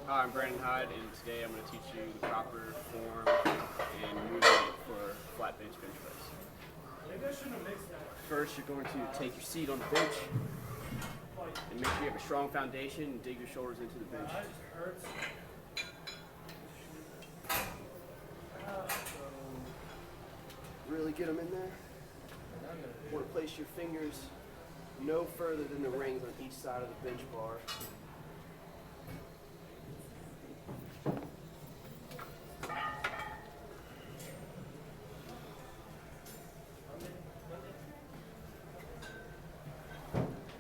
Hi, I'm Brandon Hyde, and today I'm going to teach you the proper form and movement for flat bench press. First, you're going to take your seat on the bench and make sure you have a strong foundation and dig your shoulders into the bench. Really get them in there. You want to place your fingers no further than the rings on each side of the bench bar.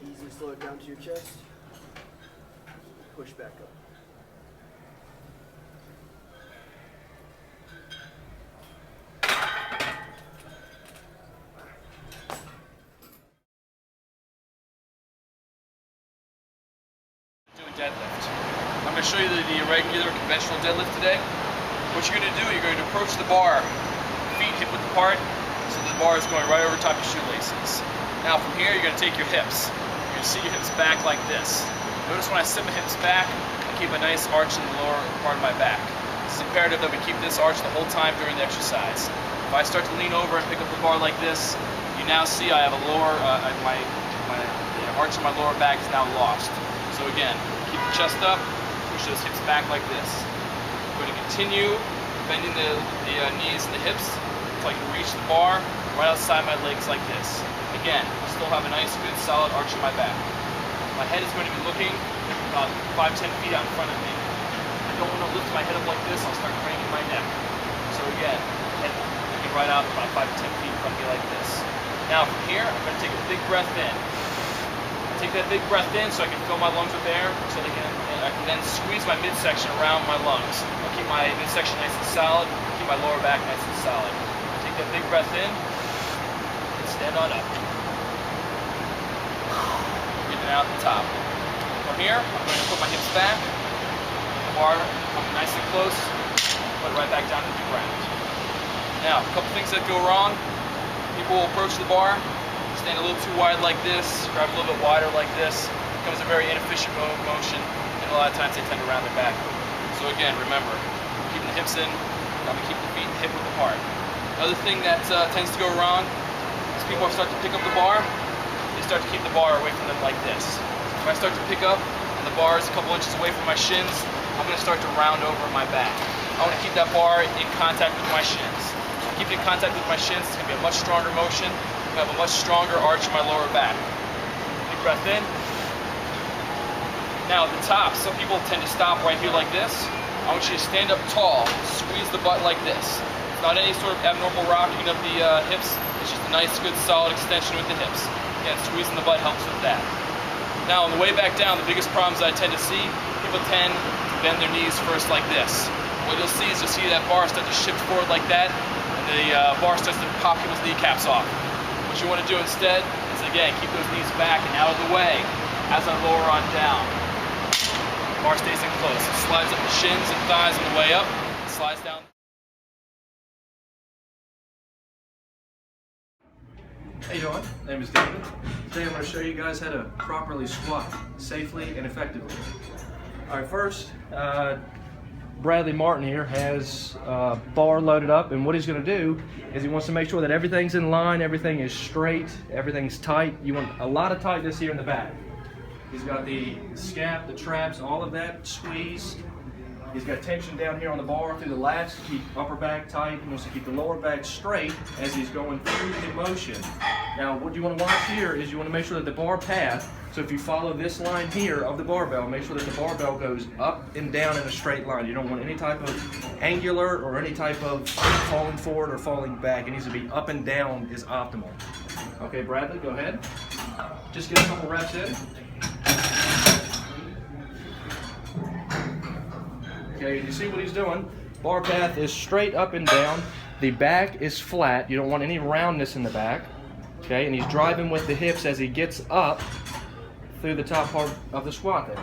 Easily slow it down to your chest. Push back up. Do a deadlift. I'm going to show you the irregular conventional deadlift today. What you're going to do, you're going to approach the bar, feet hip width apart, so the bar is going right over top your shoelaces. Now from here, you're going to take your hips. You're going to see your hips back like this. Notice when I sit my hips back, I keep a nice arch in the lower part of my back. It's imperative that we keep this arch the whole time during the exercise. If I start to lean over and pick up the bar like this, you now see I have a lower, the arch in my lower back is now lost. So again, keep the chest up, push those hips back like this. I'm going to continue bending the knees and the hips until I can reach the bar right outside my legs like this. Again, still have a nice, good, solid arch in my back. My head is going to be looking about 5-10 feet out in front of me. I don't want to lift my head up like this, I'll start craning my neck. So again, head looking right out about 5-10 feet in front of me like this. Now from here, I'm going to take a big breath in. Take that big breath in so I can fill my lungs with air, so I can then squeeze my midsection around my lungs. I'll keep my midsection nice and solid, keep my lower back nice and solid. Take that big breath in, and stand on up. Breathing out the top. From here, I'm going to put my hips back, the bar coming nice and close, put it right back down to the ground. Now, a couple things that go wrong. People will approach the bar, stand a little too wide like this, grab a little bit wider like this. It becomes a very inefficient motion, and a lot of times they tend to round their back. So again, remember, keeping the hips in, keep the feet hip width apart. Another thing that tends to go wrong is people start to pick up the bar, they start to keep the bar away from them like this. If I start to pick up and the bar is a couple inches away from my shins, I'm going to start to round over my back. I want to keep that bar in contact with my shins. Keep it in contact with my shins, it's going to be a much stronger motion. I have a much stronger arch in my lower back. Big breath in. Now at the top, some people tend to stop right here like this. I want you to stand up tall, squeeze the butt like this. It's not any sort of abnormal rocking of the hips, it's just a nice, good, solid extension with the hips. Again, squeezing the butt helps with that. Now on the way back down, the biggest problems I tend to see, people tend to bend their knees first like this. What you'll see is that bar start to shift forward like that, and the bar starts to pop people's kneecaps off. What you want to do instead is, again, keep those knees back and out of the way as I lower on down. Bar stays in close. It slides up the shins and thighs on the way up. It slides down. How you doing? My name is David. Today I'm going to show you guys how to properly squat safely and effectively. Alright, first, Bradley Martin here has bar loaded up, and what he's going to do is he wants to make sure that everything's in line, everything is straight, everything's tight. You want a lot of tightness here in the back. He's got the scap, the traps, all of that squeezed. He's got tension down here on the bar through the lats to keep upper back tight. He wants to keep the lower back straight as he's going through the motion. Now, what you want to watch here is you want to make sure that the bar path, so if you follow this line here of the barbell, make sure that the barbell goes up and down in a straight line. You don't want any type of angular or any type of falling forward or falling back. It needs to be up and down is optimal. Okay, Bradley, go ahead. Just get a couple reps in. Okay, you see what he's doing? Bar path is straight up and down. The back is flat. You don't want any roundness in the back. Okay, and he's driving with the hips as he gets up through the top part of the squat there.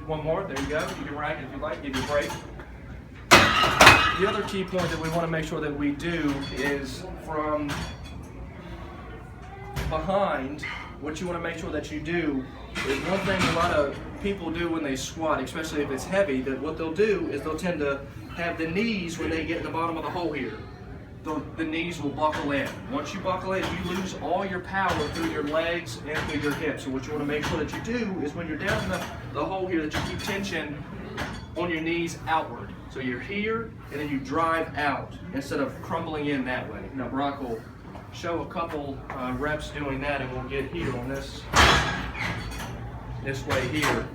One more, there you go. You can rack it if you like, give you a break. The other key point that we want to make sure that we do is from behind what you want to make sure that you do is one thing a lot of people do when they squat, especially if it's heavy, that what they'll do is they'll tend to have the knees when they get in the bottom of the hole here. The knees will buckle in. Once you buckle in, you lose all your power through your legs and through your hips. So what you want to make sure that you do is when you're down in the hole here, that you keep tension on your knees outward. So you're here, and then you drive out instead of crumbling in that way. Now Brock will show a couple reps doing that, and we'll get here on this way here.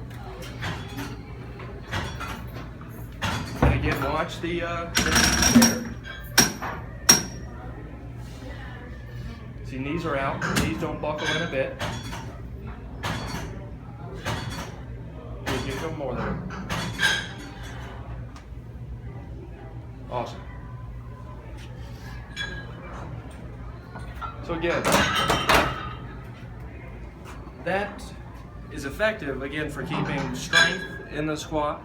And again, watch the knees there. See, knees are out. Knees don't buckle in a bit. Give a couple more there. Awesome. So again, that is effective, again, for keeping strength in the squat,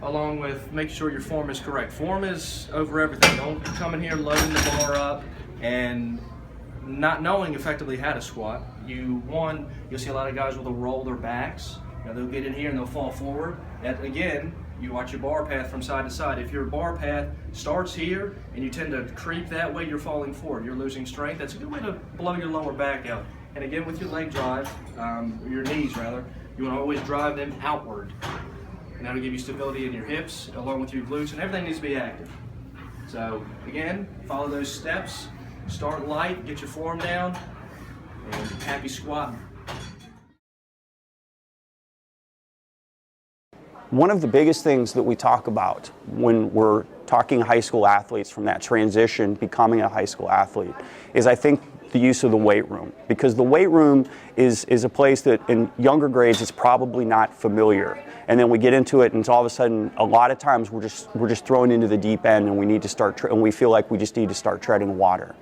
along with making sure your form is correct. Form is over everything. Don't come in here loading the bar up and not knowing effectively how to squat. You'll see a lot of guys will roll their backs. They'll get in here and they'll fall forward. And again, you watch your bar path from side to side. If your bar path starts here and you tend to creep that way, you're falling forward. You're losing strength. That's a good way to blow your lower back out. And again, with your leg drive, your knees rather, you want to always drive them outward. And that'll give you stability in your hips along with your glutes, and everything needs to be active. So again, follow those steps. Start light, get your form down, and happy squatting. One of the biggest things that we talk about when we're talking high school athletes from that transition, becoming a high school athlete, is I think the use of the weight room. Because the weight room is a place that in younger grades it's probably not familiar. And then we get into it and all of a sudden, a lot of times we're just thrown into the deep end and we need to start, and we feel like we just need to start treading water.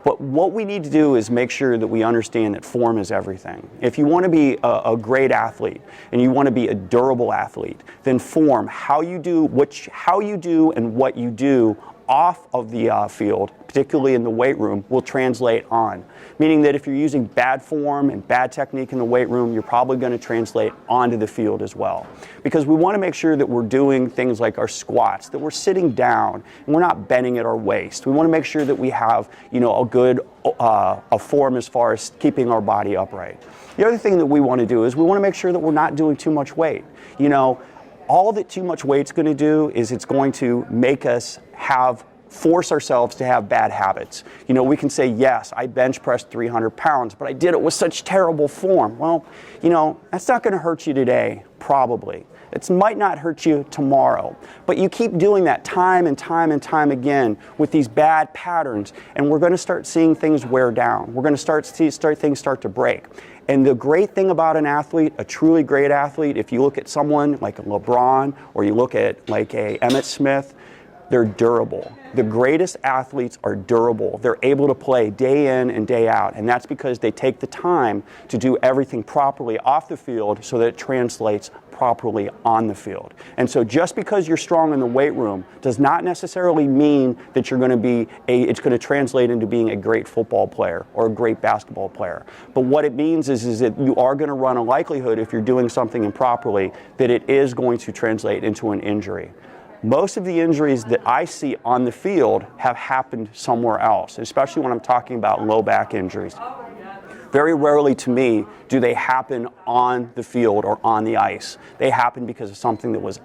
But what we need to do is make sure that we understand that form is everything. If you want to be a great athlete and you want to be a durable athlete, then form, how you do and what you do off of the field, particularly in the weight room, will translate on. Meaning that if you're using bad form and bad technique in the weight room, you're probably going to translate onto the field as well. Because we want to make sure that we're doing things like our squats, that we're sitting down and we're not bending at our waist. We want to make sure that we have, a good a form as far as keeping our body upright. The other thing that we want to do is we want to make sure that we're not doing too much weight. All that too much weight's going to do is it's going to make us force ourselves to have bad habits. We can say, yes, I bench pressed 300 pounds, but I did it with such terrible form. Well, that's not going to hurt you today, probably. It might not hurt you tomorrow, but you keep doing that time and time and time again with these bad patterns, and we're going to start seeing things wear down. We're going to start things start to break. And the great thing about an athlete, a truly great athlete, if you look at someone like a LeBron or you look at like a Emmitt Smith, they're durable. The greatest athletes are durable. They're able to play day in and day out, and that's because they take the time to do everything properly off the field so that it translates properly on the field. And so just because you're strong in the weight room does not necessarily mean that you're going to it's going to translate into being a great football player or a great basketball player. But what it means is that you are going to run a likelihood, if you're doing something improperly, that it is going to translate into an injury. Most of the injuries that I see on the field have happened somewhere else, especially when I'm talking about low back injuries. Very rarely to me do they happen on the field or on the ice. They happen because of something that was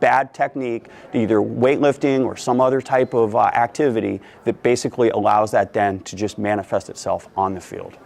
bad technique, either weightlifting or some other type of activity that basically allows that then to just manifest itself on the field.